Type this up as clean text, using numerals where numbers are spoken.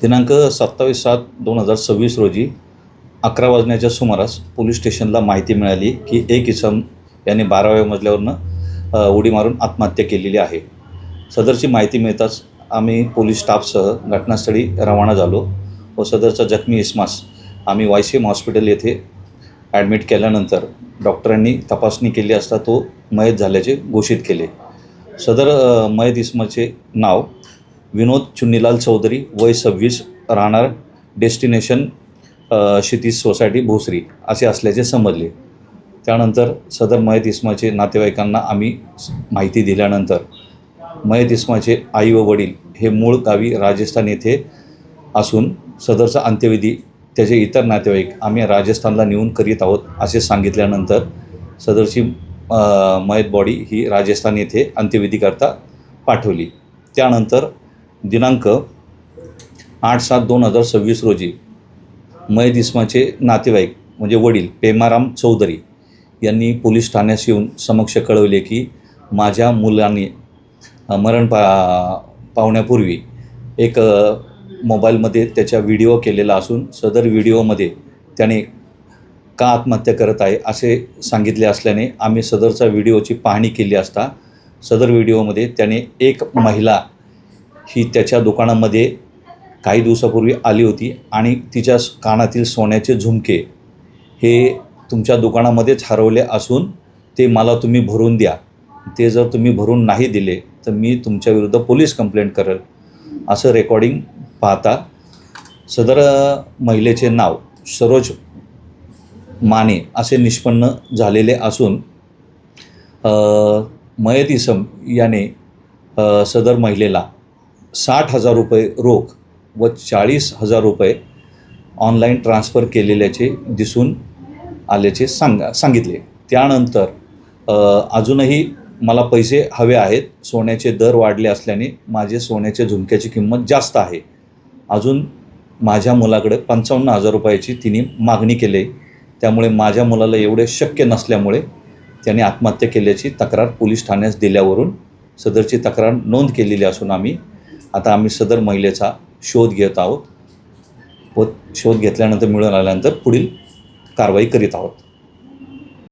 दिनांक 27/7/2026 रोजी 11 वाजण्याच्या सुमारास पोलीस स्टेशनला माहिती मिळाली की एक इसम याने 12व्या मजल्यावरनं उडी मारून आत्महत्या केलेली आहे. सदरची माहिती मिळताच आम्ही पोलीस स्टाफसह घटनास्थळी रवाना झालो व सदरचा जखमी इसमास आम्ही YCM हॉस्पिटल येथे ॲडमिट केल्यानंतर डॉक्टरांनी तपासणी केली असता तो मयत झाल्याचे घोषित केले. सदर मयत इसमाचे नाव विनोद चुन्नीलाल चौधरी, वय 26, राहणार डेस्टिनेशन क्षितिज सोसायटी भोसरी असे असल्याचे समजले. त्यानंतर सदर मयत इसमाचे नातेवाईकांना आम्ही माहिती दिल्यानंतर मयत इसमाचे आई व वडील हे मूळ गावी राजस्थान येथे असून सदरचा अंत्यविधी त्याचे इतर नातेवाईक आम्ही राजस्थानला नेऊन करीत आहोत असे सांगितल्यानंतर सदरची मयत बॉडी ही राजस्थान येथे अंत्यविधीकरता पाठवली. त्यानंतर दिनांक 8/7/2026 रोजी मयत इसमाचे नातेवाईक म्हणजे वडील पेमाराम चौधरी यांनी पोलीस ठाण्यास येऊन समक्ष कळवले की माझ्या मुलाने मरण पावण्यापूर्वी एक मोबाईलमध्ये त्याच्या व्हिडिओ केलेला असून सदर व्हिडिओमध्ये त्याने का आत्महत्या करत आहे असे सांगितले असल्याने आम्ही सदरचा व्हिडिओची पाहणी केली असता सदर व्हिडिओमध्ये त्याने एक महिला ही त्याच्या दुकानामध्ये काही दिवसापूर्वी आली होती आणि तिच्या कानातील सोन्याचे झुमके हे तुमच्या दुकानामध्येच हरवले असून ते मला तुम्ही भरून द्या, ते जर तुम्ही भरून नाही दिले तर मी तुमच्याविरुद्ध पोलीस कंप्लेंट करेल असं रेकॉर्डिंग पाहता सदर महिलेचे नाव सरोज माने असे निष्पन्न झालेले असून मयत इसम याने सदर महिलेला 60,000 रुपये रोख व 40,000 रुपये ऑनलाईन ट्रान्स्फर केलेल्याचे दिसून आल्याचे सांगितले. त्यानंतर अजूनही मला पैसे हवे आहेत, सोन्याचे दर वाढले असल्याने माझे सोन्याचे झुमक्याची किंमत जास्त आहे, अजून माझ्या मुलाकडे 55,000 रुपयाची तिने मागणी केली. त्यामुळे माझ्या मुलाला एवढे शक्य नसल्यामुळे त्याने आत्महत्या केल्याची तक्रार पोलीस ठाण्यास दिल्यावरून सदरची तक्रार नोंद केलेली असून आम्ही सदर महिलेचा शोध घेत आहोत व शोध घेतल्यानंतर मिळून आल्यानंतर पुढील कारवाई करीत आहोत.